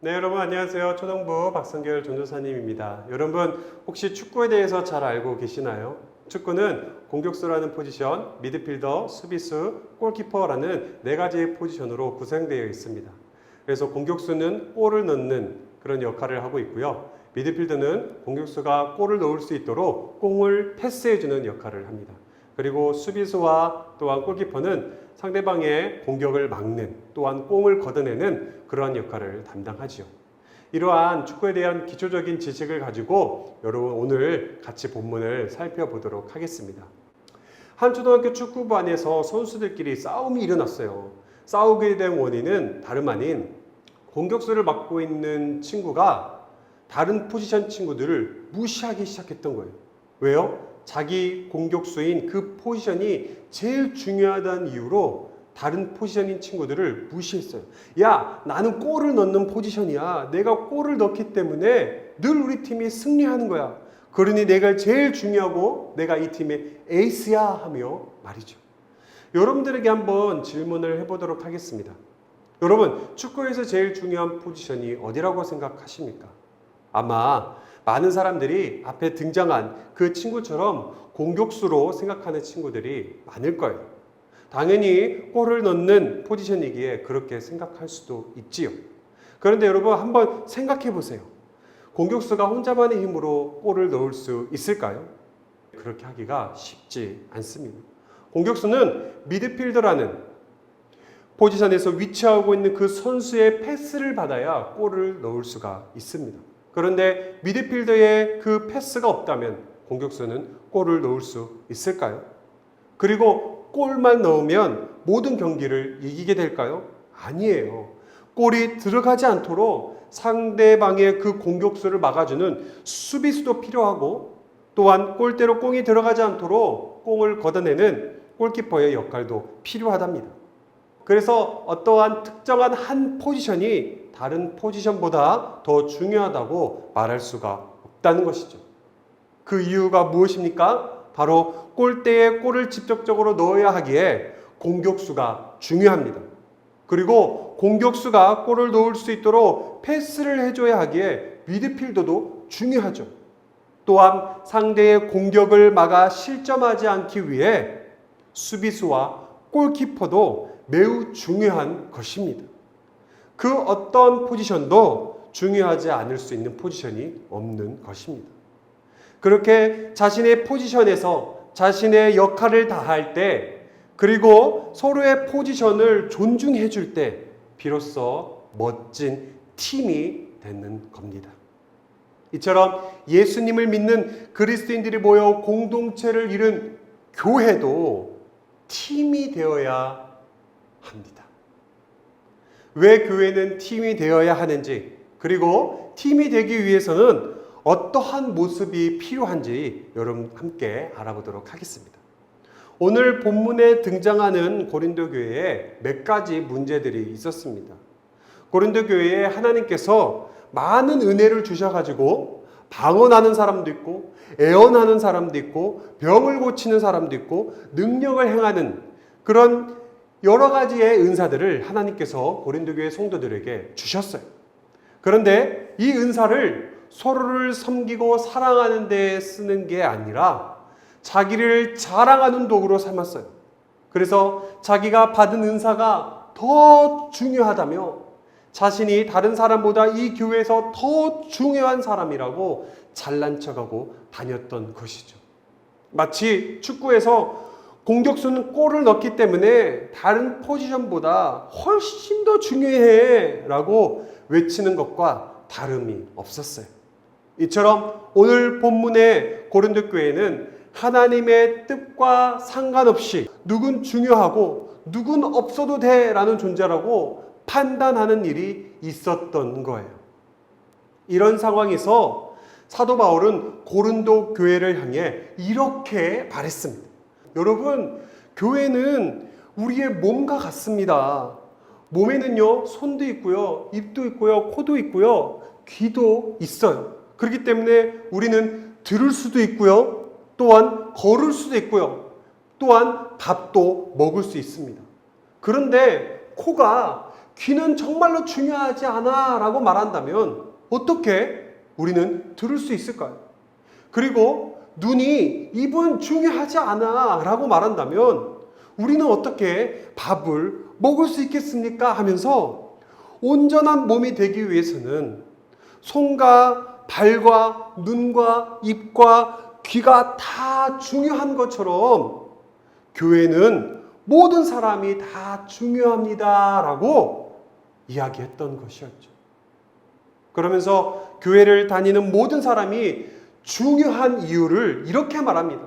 네, 여러분 안녕하세요. 초등부 박성결 전도사님입니다. 여러분 혹시 축구에 대해서 잘 알고 계시나요? 축구는 공격수라는 포지션, 미드필더, 수비수, 골키퍼라는 네 가지의 포지션으로 구성되어 있습니다. 그래서 공격수는 골을 넣는 그런 역할을 하고 있고요. 미드필더는 공격수가 골을 넣을 수 있도록 공을 패스해주는 역할을 합니다. 그리고 수비수와 또한 골키퍼는 상대방의 공격을 막는, 또한 공을 걷어내는 그러한 역할을 담당하지요. 이러한 축구에 대한 기초적인 지식을 가지고 여러분 오늘 같이 본문을 살펴보도록 하겠습니다. 한 초등학교 축구부 안에서 선수들끼리 싸움이 일어났어요. 싸우게 된 원인은 다름 아닌 공격수를 맡고 있는 친구가 다른 포지션 친구들을 무시하기 시작했던 거예요. 왜요? 자기 공격수인 그 포지션이 제일 중요하다는 이유로 다른 포지션인 친구들을 무시했어요. 야, 나는 골을 넣는 포지션이야. 내가 골을 넣기 때문에 늘 우리 팀이 승리하는 거야. 그러니 내가 제일 중요하고 내가 이 팀의 에이스야 하며 말이죠. 여러분들에게 한번 질문을 해보도록 하겠습니다. 여러분, 축구에서 제일 중요한 포지션이 어디라고 생각하십니까? 아마 많은 사람들이 앞에 등장한 그 친구처럼 공격수로 생각하는 친구들이 많을 거예요. 당연히 골을 넣는 포지션이기에 그렇게 생각할 수도 있지요. 그런데 여러분 한번 생각해 보세요. 공격수가 혼자만의 힘으로 골을 넣을 수 있을까요? 그렇게 하기가 쉽지 않습니다. 공격수는 미드필더라는 포지션에서 위치하고 있는 그 선수의 패스를 받아야 골을 넣을 수가 있습니다. 그런데 미드필더의 그 패스가 없다면 공격수는 골을 넣을 수 있을까요? 그리고 골만 넣으면 모든 경기를 이기게 될까요? 아니에요. 골이 들어가지 않도록 상대방의 그 공격수를 막아주는 수비수도 필요하고 또한 골대로 공이 들어가지 않도록 공을 걷어내는 골키퍼의 역할도 필요하답니다. 그래서 어떠한 특정한 한 포지션이 다른 포지션보다 더 중요하다고 말할 수가 없다는 것이죠. 그 이유가 무엇입니까? 바로 골대에 골을 직접적으로 넣어야 하기에 공격수가 중요합니다. 그리고 공격수가 골을 넣을 수 있도록 패스를 해줘야 하기에 미드필더도 중요하죠. 또한 상대의 공격을 막아 실점하지 않기 위해 수비수와 골키퍼도 매우 중요한 것입니다. 그 어떤 포지션도 중요하지 않을 수 있는 포지션이 없는 것입니다. 그렇게 자신의 포지션에서 자신의 역할을 다할 때 그리고 서로의 포지션을 존중해 줄 때 비로소 멋진 팀이 되는 겁니다. 이처럼 예수님을 믿는 그리스도인들이 모여 공동체를 이룬 교회도 팀이 되어야 합니다. 왜 교회는 팀이 되어야 하는지, 그리고 팀이 되기 위해서는 어떠한 모습이 필요한지 여러분 함께 알아보도록 하겠습니다. 오늘 본문에 등장하는 고린도 교회에 몇 가지 문제들이 있었습니다. 고린도 교회에 하나님께서 많은 은혜를 주셔가지고 방언하는 사람도 있고 애언하는 사람도 있고 병을 고치는 사람도 있고 능력을 행하는 그런 여러 가지의 은사들을 하나님께서 고린도 교회 성도들에게 주셨어요. 그런데 이 은사를 서로를 섬기고 사랑하는 데 쓰는 게 아니라 자기를 자랑하는 도구로 삼았어요. 그래서 자기가 받은 은사가 더 중요하다며 자신이 다른 사람보다 이 교회에서 더 중요한 사람이라고 잘난 척하고 다녔던 것이죠. 마치 축구에서 공격수는 골을 넣기 때문에 다른 포지션보다 훨씬 더 중요해 라고 외치는 것과 다름이 없었어요. 이처럼 오늘 본문의 고린도 교회는 하나님의 뜻과 상관없이 누군 중요하고 누군 없어도 돼 라는 존재라고 판단하는 일이 있었던 거예요. 이런 상황에서 사도 바울은 고린도 교회를 향해 이렇게 말했습니다. 여러분, 교회는 우리의 몸과 같습니다. 몸에는요, 손도 있고요, 입도 있고요, 코도 있고요, 귀도 있어요. 그렇기 때문에 우리는 들을 수도 있고요, 또한 걸을 수도 있고요, 또한 밥도 먹을 수 있습니다. 그런데 코가 귀는 정말로 중요하지 않아 라고 말한다면 어떻게 우리는 들을 수 있을까요? 그리고 눈이 입은 중요하지 않아 라고 말한다면 우리는 어떻게 밥을 먹을 수 있겠습니까? 하면서 온전한 몸이 되기 위해서는 손과 발과 눈과 입과 귀가 다 중요한 것처럼 교회는 모든 사람이 다 중요합니다 라고 이야기했던 것이었죠. 그러면서 교회를 다니는 모든 사람이 중요한 이유를 이렇게 말합니다.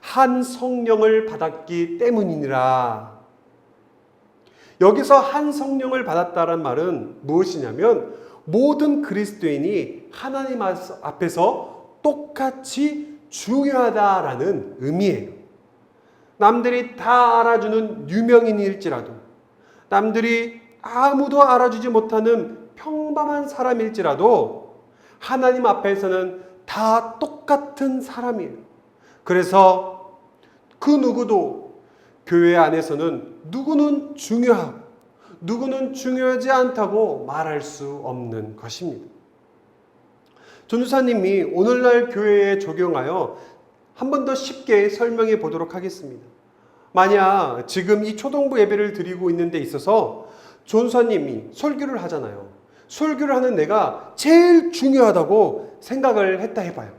한 성령을 받았기 때문이니라. 여기서 한 성령을 받았다는 말은 무엇이냐면 모든 그리스도인이 하나님 앞에서 똑같이 중요하다라는 의미예요. 남들이 다 알아주는 유명인일지라도, 남들이 아무도 알아주지 못하는 평범한 사람일지라도 하나님 앞에서는 다 똑같은 사람이에요. 그래서 그 누구도 교회 안에서는 누구는 중요하고 누구는 중요하지 않다고 말할 수 없는 것입니다. 전도사님이 오늘날 교회에 적용하여 한 번 더 쉽게 설명해 보도록 하겠습니다. 만약 지금 이 초등부 예배를 드리고 있는 데 있어서 전도사님이 설교를 하잖아요. 설교를 하는 내가 제일 중요하다고 생각을 했다 해봐요.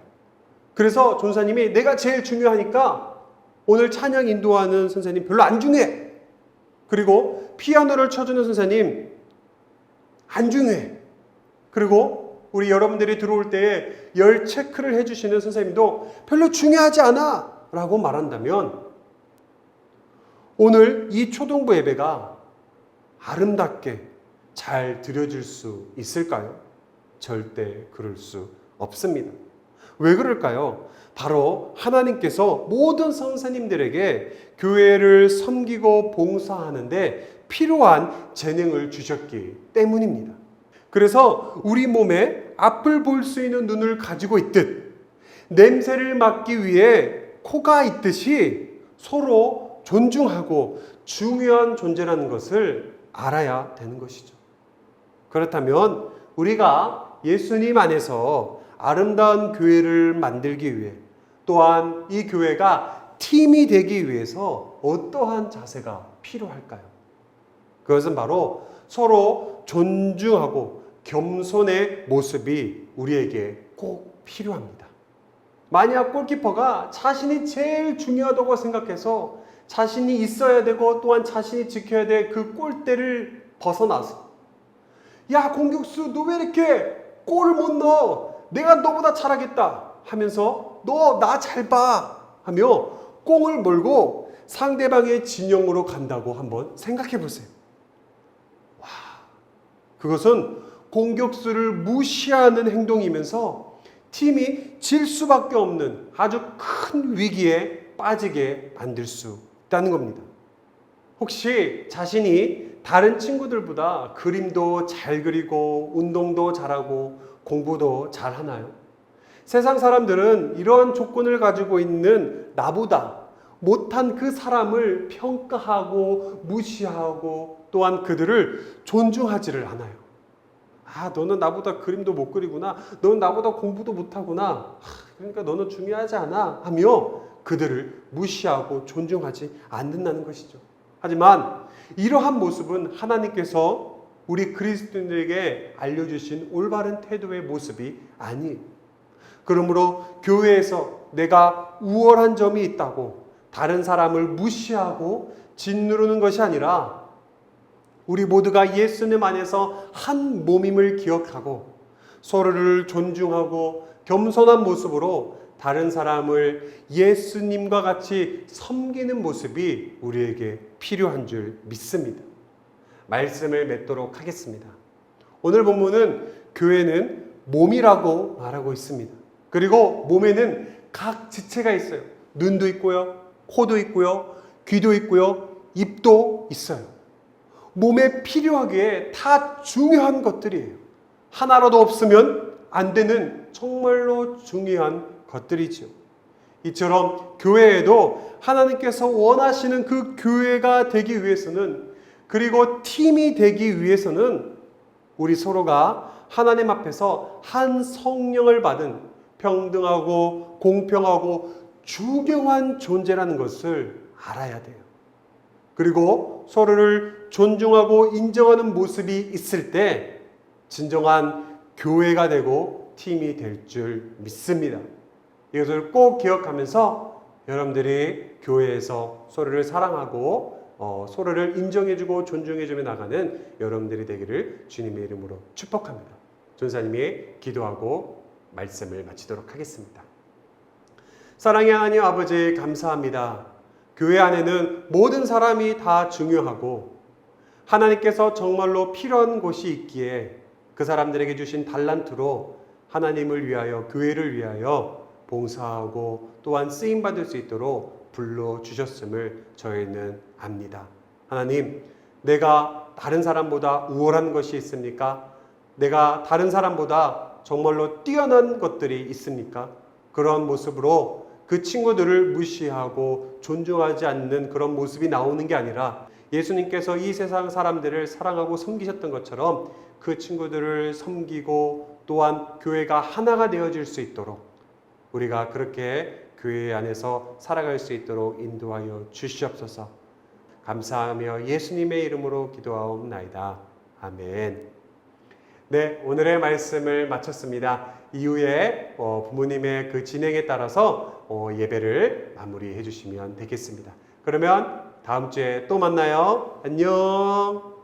그래서 전도사님이 내가 제일 중요하니까 오늘 찬양 인도하는 선생님 별로 안 중요해. 그리고 피아노를 쳐주는 선생님 안 중요해. 그리고 우리 여러분들이 들어올 때 열 체크를 해주시는 선생님도 별로 중요하지 않아 라고 말한다면 오늘 이 초등부 예배가 아름답게 잘 드려질 수 있을까요? 절대 그럴 수 없습니다. 왜 그럴까요? 바로 하나님께서 모든 선생님들에게 교회를 섬기고 봉사하는데 필요한 재능을 주셨기 때문입니다. 그래서 우리 몸에 앞을 볼 수 있는 눈을 가지고 있듯 냄새를 맡기 위해 코가 있듯이 서로 존중하고 중요한 존재라는 것을 알아야 되는 것이죠. 그렇다면 우리가 예수님 안에서 아름다운 교회를 만들기 위해 또한 이 교회가 팀이 되기 위해서 어떠한 자세가 필요할까요? 그것은 바로 서로 존중하고 겸손의 모습이 우리에게 꼭 필요합니다. 만약 골키퍼가 자신이 제일 중요하다고 생각해서 자신이 있어야 되고 또한 자신이 지켜야 될 그 골대를 벗어나서 야 공격수 너 왜 이렇게 골을 못 넣어? 내가 너보다 잘하겠다 하면서 너 나 잘 봐 하며 공을 몰고 상대방의 진영으로 간다고 한번 생각해 보세요. 와, 그것은 공격수를 무시하는 행동이면서 팀이 질 수밖에 없는 아주 큰 위기에 빠지게 만들 수 있다는 겁니다. 혹시 자신이 다른 친구들보다 그림도 잘 그리고 운동도 잘하고 공부도 잘하나요? 세상 사람들은 이러한 조건을 가지고 있는 나보다 못한 그 사람을 평가하고 무시하고 또한 그들을 존중하지를 않아요. 아, 너는 나보다 그림도 못 그리구나. 너는 나보다 공부도 못하구나. 그러니까 너는 중요하지 않아. 하며 그들을 무시하고 존중하지 않는다는 것이죠. 하지만 이러한 모습은 하나님께서 우리 그리스도인들에게 알려주신 올바른 태도의 모습이 아니에요. 그러므로 교회에서 내가 우월한 점이 있다고 다른 사람을 무시하고 짓누르는 것이 아니라 우리 모두가 예수님 안에서 한 몸임을 기억하고 서로를 존중하고 겸손한 모습으로 다른 사람을 예수님과 같이 섬기는 모습이 우리에게 필요한 줄 믿습니다. 말씀을 맺도록 하겠습니다. 오늘 본문은 교회는 몸이라고 말하고 있습니다. 그리고 몸에는 각 지체가 있어요. 눈도 있고요, 코도 있고요, 귀도 있고요, 입도 있어요. 몸에 필요하기에 다 중요한 것들이에요. 하나라도 없으면 안 되는 정말로 중요한 것들이죠. 이처럼 교회에도 하나님께서 원하시는 그 교회가 되기 위해서는 그리고 팀이 되기 위해서는 우리 서로가 하나님 앞에서 한 성령을 받은 평등하고 공평하고 중요한 존재라는 것을 알아야 돼요. 그리고 서로를 존중하고 인정하는 모습이 있을 때 진정한 교회가 되고 팀이 될 줄 믿습니다. 이것을 꼭 기억하면서 여러분들이 교회에서 서로를 사랑하고 서로를 인정해주고 존중해주며 나가는 여러분들이 되기를 주님의 이름으로 축복합니다. 전사님이 기도하고 말씀을 마치도록 하겠습니다. 사랑의 하나님 아버지 감사합니다. 교회 안에는 모든 사람이 다 중요하고 하나님께서 정말로 필요한 곳이 있기에 그 사람들에게 주신 달란트로 하나님을 위하여 교회를 위하여 봉사하고 또한 쓰임받을 수 있도록 불러주셨음을 저희는 압니다. 하나님, 내가 다른 사람보다 우월한 것이 있습니까? 내가 다른 사람보다 정말로 뛰어난 것들이 있습니까? 그런 모습으로 그 친구들을 무시하고 존중하지 않는 그런 모습이 나오는 게 아니라 예수님께서 이 세상 사람들을 사랑하고 섬기셨던 것처럼 그 친구들을 섬기고 또한 교회가 하나가 되어질 수 있도록 우리가 그렇게 교회 안에서 살아갈 수 있도록 인도하여 주시옵소서. 감사하며 예수님의 이름으로 기도하옵나이다. 아멘. 네, 오늘의 말씀을 마쳤습니다. 이후에 부모님의 그 진행에 따라서 예배를 마무리해 주시면 되겠습니다. 그러면 다음 주에 또 만나요. 안녕.